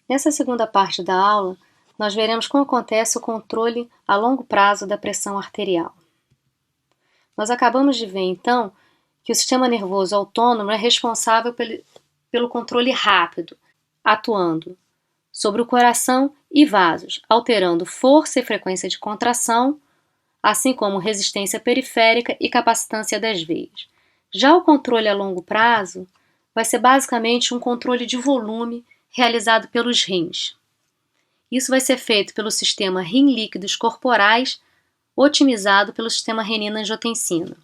Nessa segunda parte da aula, nós veremos como acontece o controle a longo prazo da pressão arterial. Nós acabamos de ver, então, que o sistema nervoso autônomo é responsável pelo controle rápido, atuando sobre o coração e vasos, alterando força e frequência de contração, assim como resistência periférica e capacitância das veias. Já o controle a longo prazo vai ser basicamente um controle de volume realizado pelos rins. Isso vai ser feito pelo sistema rim-líquidos corporais, otimizado pelo sistema renina-angiotensina.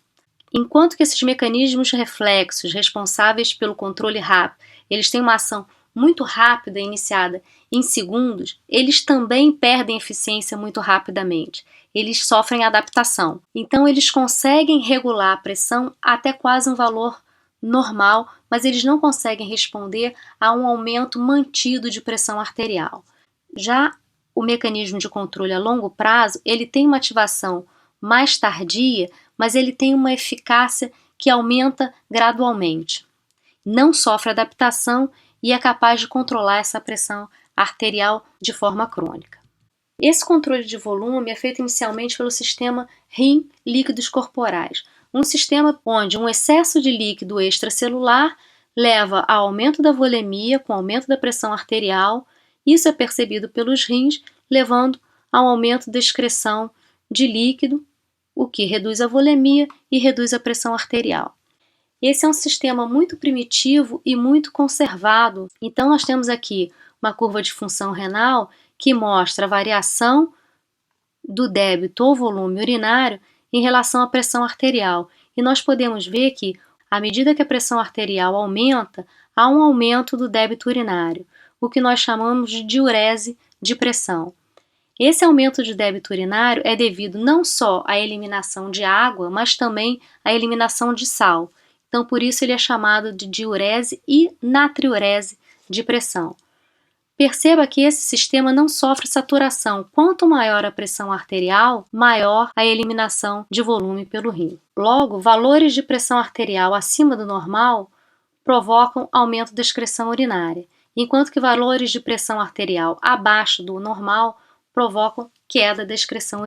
Enquanto que esses mecanismos reflexos responsáveis pelo controle rápido, eles têm uma ação muito rápida iniciada em segundos, eles também perdem eficiência muito rapidamente. Eles sofrem adaptação. Então eles conseguem regular a pressão até quase um valor normal, mas eles não conseguem responder a um aumento mantido de pressão arterial. Já o mecanismo de controle a longo prazo, ele tem uma ativação mais tardia, mas ele tem uma eficácia que aumenta gradualmente. Não sofre adaptação e é capaz de controlar essa pressão arterial de forma crônica. Esse controle de volume é feito inicialmente pelo sistema rim-líquidos corporais, um sistema onde um excesso de líquido extracelular leva ao aumento da volemia com aumento da pressão arterial. Isso é percebido pelos rins, levando ao aumento da excreção de líquido, o que reduz a volemia e reduz a pressão arterial. Esse é um sistema muito primitivo e muito conservado. Então nós temos aqui uma curva de função renal que mostra a variação do débito ou volume urinário em relação à pressão arterial. E nós podemos ver que, à medida que a pressão arterial aumenta, há um aumento do débito urinário, o que nós chamamos de diurese de pressão. Esse aumento de débito urinário é devido não só à eliminação de água, mas também à eliminação de sal. Então, por isso ele é chamado de diurese e natriurese de pressão. Perceba que esse sistema não sofre saturação. Quanto maior a pressão arterial, maior a eliminação de volume pelo rim. Logo, valores de pressão arterial acima do normal provocam aumento da excreção urinária, enquanto que valores de pressão arterial abaixo do normal provocam queda da excreção.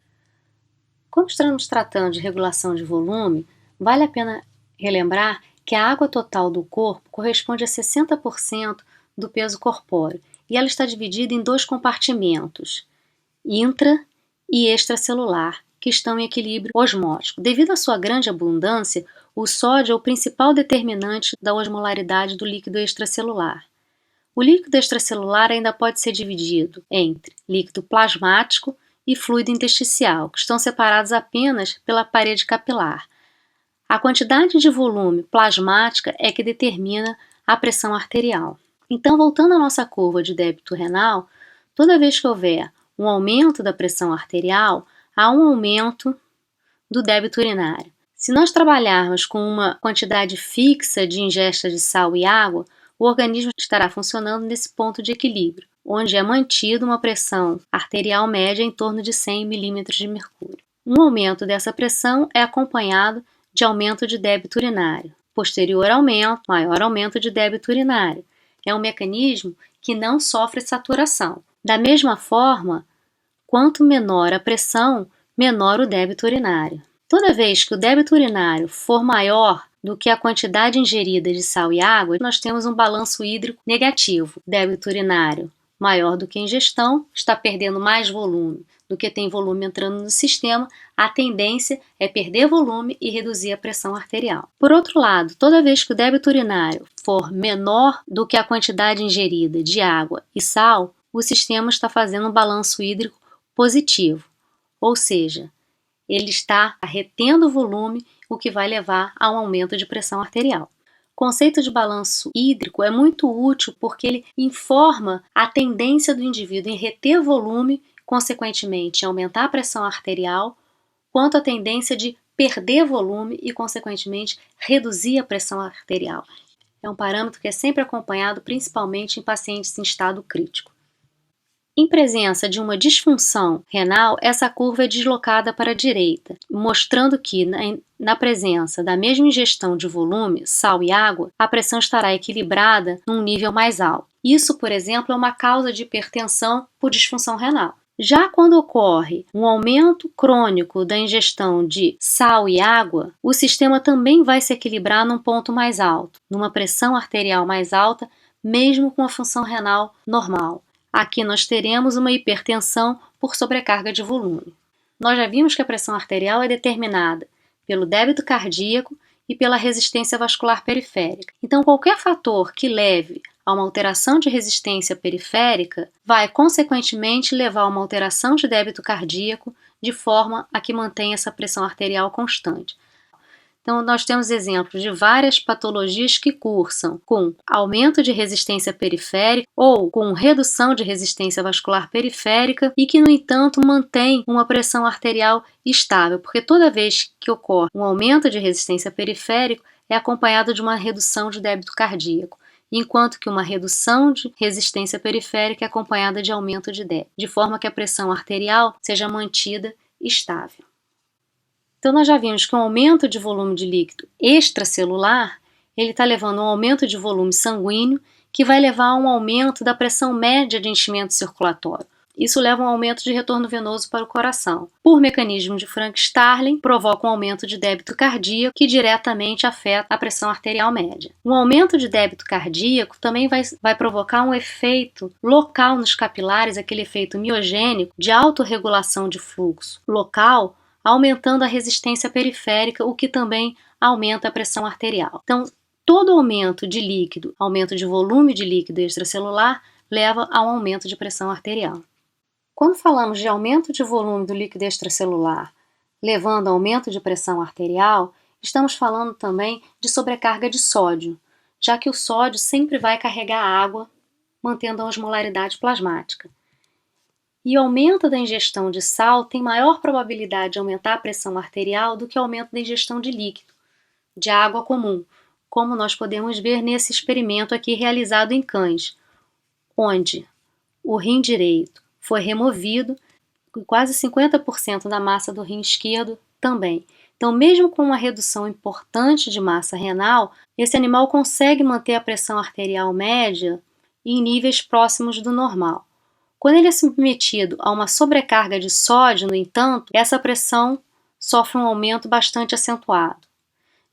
Como estamos tratando de regulação de volume, vale a pena relembrar que a água total do corpo corresponde a 60% do peso corpóreo e ela está dividida em dois compartimentos, intra e extracelular, que estão em equilíbrio osmótico. Devido à sua grande abundância, o sódio é o principal determinante da osmolaridade do líquido extracelular. O líquido extracelular ainda pode ser dividido entre líquido plasmático e fluido intersticial, que estão separados apenas pela parede capilar. A quantidade de volume plasmática é que determina a pressão arterial. Então, voltando à nossa curva de débito renal, toda vez que houver um aumento da pressão arterial, há um aumento do débito urinário. Se nós trabalharmos com uma quantidade fixa de ingesta de sal e água, o organismo estará funcionando nesse ponto de equilíbrio, onde é mantida uma pressão arterial média em torno de 100 milímetros de mercúrio. Um aumento dessa pressão é acompanhado de aumento de débito urinário. Posterior aumento, maior aumento de débito urinário. É um mecanismo que não sofre saturação. Da mesma forma, quanto menor a pressão, menor o débito urinário. Toda vez que o débito urinário for maior do que a quantidade ingerida de sal e água, nós temos um balanço hídrico negativo. Débito urinário maior do que a ingestão, está perdendo mais volume do que tem volume entrando no sistema, a tendência é perder volume e reduzir a pressão arterial. Por outro lado, toda vez que o débito urinário for menor do que a quantidade ingerida de água e sal, o sistema está fazendo um balanço hídrico positivo, ou seja, ele está retendo volume, o que vai levar a um aumento de pressão arterial. O conceito de balanço hídrico é muito útil porque ele informa a tendência do indivíduo em reter volume, consequentemente aumentar a pressão arterial, quanto a tendência de perder volume e, consequentemente, reduzir a pressão arterial. É um parâmetro que é sempre acompanhado principalmente em pacientes em estado crítico. Em presença de uma disfunção renal, essa curva é deslocada para a direita, mostrando que, na presença da mesma ingestão de volume, sal e água, a pressão estará equilibrada num nível mais alto. Isso, por exemplo, é uma causa de hipertensão por disfunção renal. Já quando ocorre um aumento crônico da ingestão de sal e água, o sistema também vai se equilibrar num ponto mais alto, numa pressão arterial mais alta, mesmo com a função renal normal. Aqui nós teremos uma hipertensão por sobrecarga de volume. Nós já vimos que a pressão arterial é determinada pelo débito cardíaco e pela resistência vascular periférica. Então, qualquer fator que leve a uma alteração de resistência periférica vai, consequentemente, levar a uma alteração de débito cardíaco de forma a que mantenha essa pressão arterial constante. Então, nós temos exemplos de várias patologias que cursam com aumento de resistência periférica ou com redução de resistência vascular periférica e que, no entanto, mantém uma pressão arterial estável, porque toda vez que ocorre um aumento de resistência periférica é acompanhado de uma redução de débito cardíaco, enquanto que uma redução de resistência periférica é acompanhada de aumento de débito, de forma que a pressão arterial seja mantida estável. Então, nós já vimos que um aumento de volume de líquido extracelular, ele está levando a um aumento de volume sanguíneo, que vai levar a um aumento da pressão média de enchimento circulatório. Isso leva a um aumento de retorno venoso para o coração. Por mecanismo de Frank-Starling, provoca um aumento de débito cardíaco que diretamente afeta a pressão arterial média. Um aumento de débito cardíaco também vai provocar um efeito local nos capilares, aquele efeito miogênico de autorregulação de fluxo local, aumentando a resistência periférica, o que também aumenta a pressão arterial. Então, todo aumento de líquido, aumento de volume de líquido extracelular, leva a um aumento de pressão arterial. Quando falamos de aumento de volume do líquido extracelular, levando a aumento de pressão arterial, estamos falando também de sobrecarga de sódio, já que o sódio sempre vai carregar água, mantendo a osmolaridade plasmática. E o aumento da ingestão de sal tem maior probabilidade de aumentar a pressão arterial do que o aumento da ingestão de líquido, de água comum, como nós podemos ver nesse experimento aqui realizado em cães, onde o rim direito foi removido e quase 50% da massa do rim esquerdo também. Então, mesmo com uma redução importante de massa renal, esse animal consegue manter a pressão arterial média em níveis próximos do normal. Quando ele é submetido a uma sobrecarga de sódio, no entanto, essa pressão sofre um aumento bastante acentuado.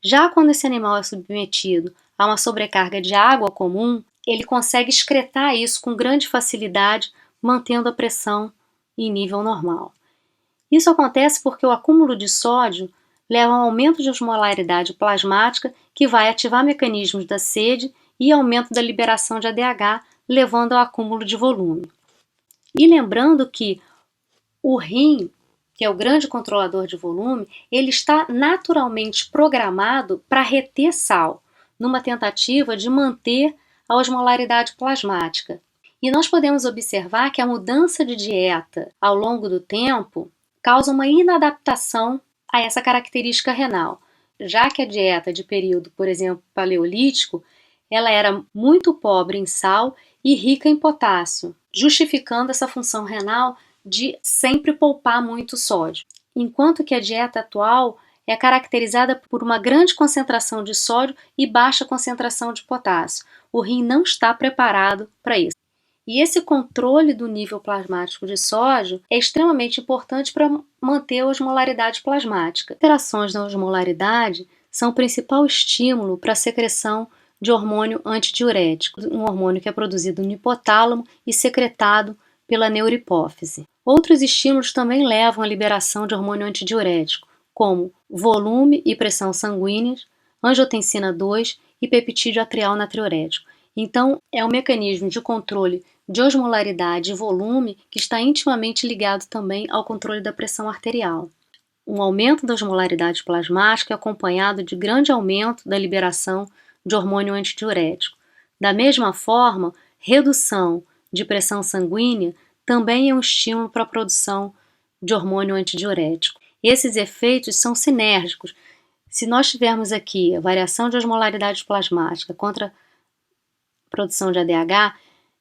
Já quando esse animal é submetido a uma sobrecarga de água comum, ele consegue excretar isso com grande facilidade, mantendo a pressão em nível normal. Isso acontece porque o acúmulo de sódio leva a um aumento de osmolaridade plasmática que vai ativar mecanismos da sede e aumento da liberação de ADH, levando ao acúmulo de volume. E lembrando que o rim, que é o grande controlador de volume, ele está naturalmente programado para reter sal, numa tentativa de manter a osmolaridade plasmática. E nós podemos observar que a mudança de dieta ao longo do tempo causa uma inadaptação a essa característica renal, já que a dieta de período, por exemplo, paleolítico, ela era muito pobre em sal e rica em potássio, justificando essa função renal de sempre poupar muito sódio. Enquanto que a dieta atual é caracterizada por uma grande concentração de sódio e baixa concentração de potássio. O rim não está preparado para isso. E esse controle do nível plasmático de sódio é extremamente importante para manter a osmolaridade plasmática. Alterações na osmolaridade são o principal estímulo para a secreção de hormônio antidiurético, um hormônio que é produzido no hipotálamo e secretado pela neurohipófise. Outros estímulos também levam à liberação de hormônio antidiurético, como volume e pressão sanguíneas, angiotensina 2 e peptídeo atrial natriurético. Então, é um mecanismo de controle de osmolaridade e volume que está intimamente ligado também ao controle da pressão arterial. Um aumento da osmolaridade plasmática é acompanhado de grande aumento da liberação de hormônio antidiurético. Da mesma forma, redução de pressão sanguínea também é um estímulo para a produção de hormônio antidiurético. Esses efeitos são sinérgicos. Se nós tivermos aqui a variação de osmolaridade plasmática contra a produção de ADH,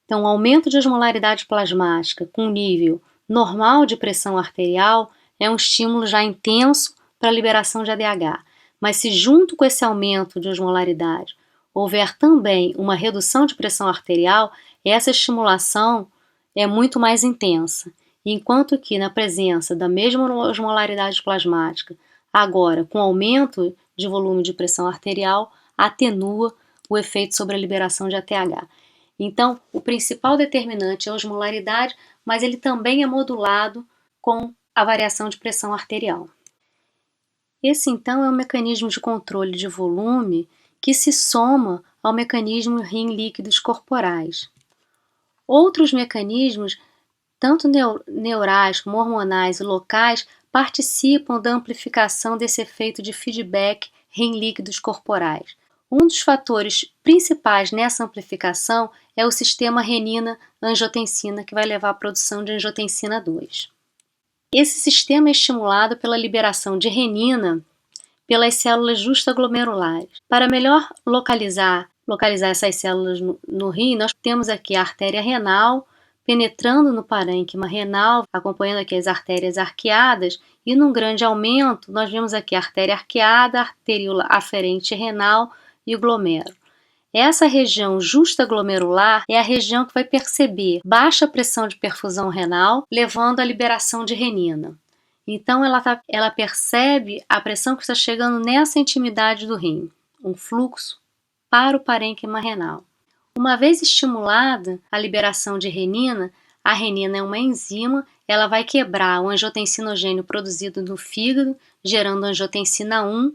Então, o aumento de osmolaridade plasmática com nível normal de pressão arterial é um estímulo já intenso para a liberação de ADH. Mas se junto com esse aumento de osmolaridade houver também uma redução de pressão arterial, essa estimulação é muito mais intensa. Enquanto que na presença da mesma osmolaridade plasmática, agora com aumento de volume de pressão arterial, atenua o efeito sobre a liberação de ATH. Então, o principal determinante é a osmolaridade, mas ele também é modulado com a variação de pressão arterial. Esse, então, é um mecanismo de controle de volume que se soma ao mecanismo rim líquidos corporais. Outros mecanismos, tanto neurais como hormonais e locais, participam da amplificação desse efeito de feedback rim líquidos corporais. Um dos fatores principais nessa amplificação é o sistema renina-angiotensina, que vai levar à produção de angiotensina 2. Esse sistema é estimulado pela liberação de renina pelas células justaglomerulares. Para melhor localizar essas células no rim, nós temos aqui a artéria renal penetrando no parênquima renal, acompanhando aqui as artérias arqueadas, e num grande aumento nós vemos aqui a artéria arqueada, a arteríola aferente renal e o glomero. Essa região justaglomerular é a região que vai perceber baixa pressão de perfusão renal, levando à liberação de renina. Então ela percebe a pressão que está chegando nessa intimidade do rim, um fluxo para o parênquima renal. Uma vez estimulada a liberação de renina, a renina é uma enzima, ela vai quebrar o angiotensinogênio produzido no fígado, gerando angiotensina 1,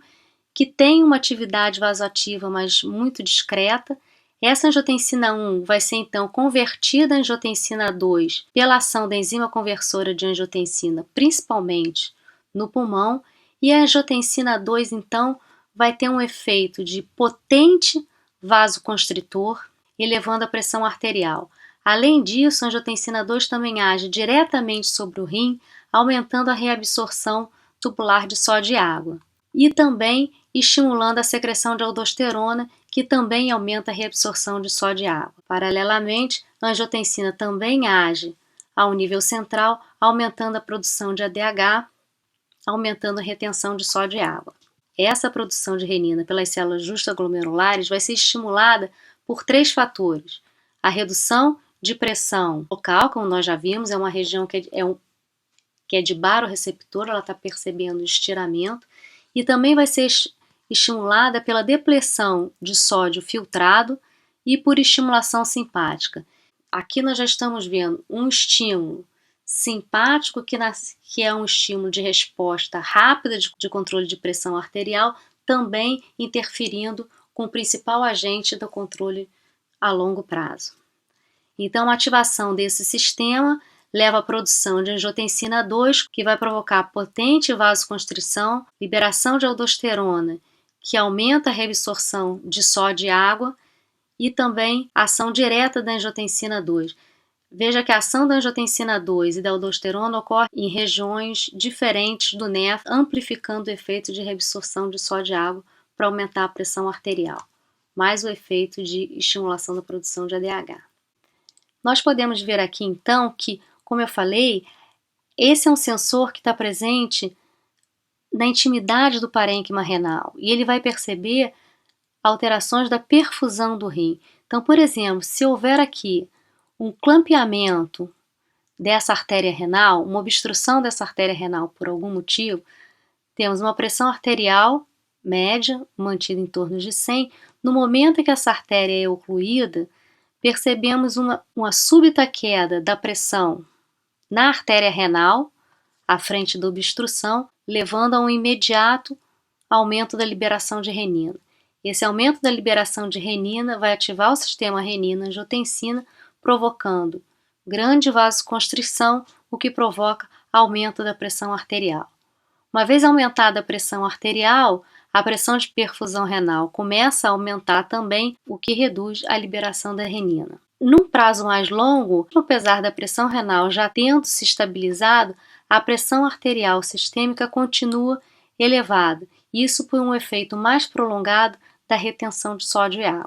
que tem uma atividade vasoativa, mas muito discreta. Essa angiotensina 1 vai ser então convertida em angiotensina 2 pela ação da enzima conversora de angiotensina, principalmente no pulmão, e a angiotensina 2 então vai ter um efeito de potente vasoconstritor, elevando a pressão arterial. Além disso, a angiotensina 2 também age diretamente sobre o rim, aumentando a reabsorção tubular de sódio e água. E também estimulando a secreção de aldosterona, que também aumenta a reabsorção de sódio e água. Paralelamente, a angiotensina também age ao nível central, aumentando a produção de ADH, aumentando a retenção de sódio e água. Essa produção de renina pelas células justaglomerulares vai ser estimulada por 3 fatores. A redução de pressão local, como nós já vimos, é uma região que é de baroreceptor, ela está percebendo estiramento, e também vai ser estimulada pela depleção de sódio filtrado e por estimulação simpática. Aqui nós já estamos vendo um estímulo simpático, que é um estímulo de resposta rápida de controle de pressão arterial, também interferindo com o principal agente do controle a longo prazo. Então, a ativação desse sistema leva à produção de angiotensina 2, que vai provocar potente vasoconstrição, liberação de aldosterona, que aumenta a reabsorção de sódio e água, e também ação direta da angiotensina 2. Veja que a ação da angiotensina 2 e da aldosterona ocorre em regiões diferentes do nervo, amplificando o efeito de reabsorção de sódio e água para aumentar a pressão arterial, mais o efeito de estimulação da produção de ADH. Nós podemos ver aqui então que, como eu falei, esse é um sensor que está presente na intimidade do parênquima renal e ele vai perceber alterações da perfusão do rim. Então, por exemplo, se houver aqui um clampeamento dessa artéria renal, uma obstrução dessa artéria renal por algum motivo, temos uma pressão arterial média, mantida em torno de 100. No momento em que essa artéria é ocluída, percebemos uma súbita queda da pressão na artéria renal, à frente da obstrução, levando a um imediato aumento da liberação de renina. Esse aumento da liberação de renina vai ativar o sistema renina-angiotensina, provocando grande vasoconstrição, o que provoca aumento da pressão arterial. Uma vez aumentada a pressão arterial, a pressão de perfusão renal começa a aumentar também, o que reduz a liberação da renina. Num prazo mais longo, apesar da pressão renal já tendo se estabilizado, a pressão arterial sistêmica continua elevada, isso por um efeito mais prolongado da retenção de sódio e água.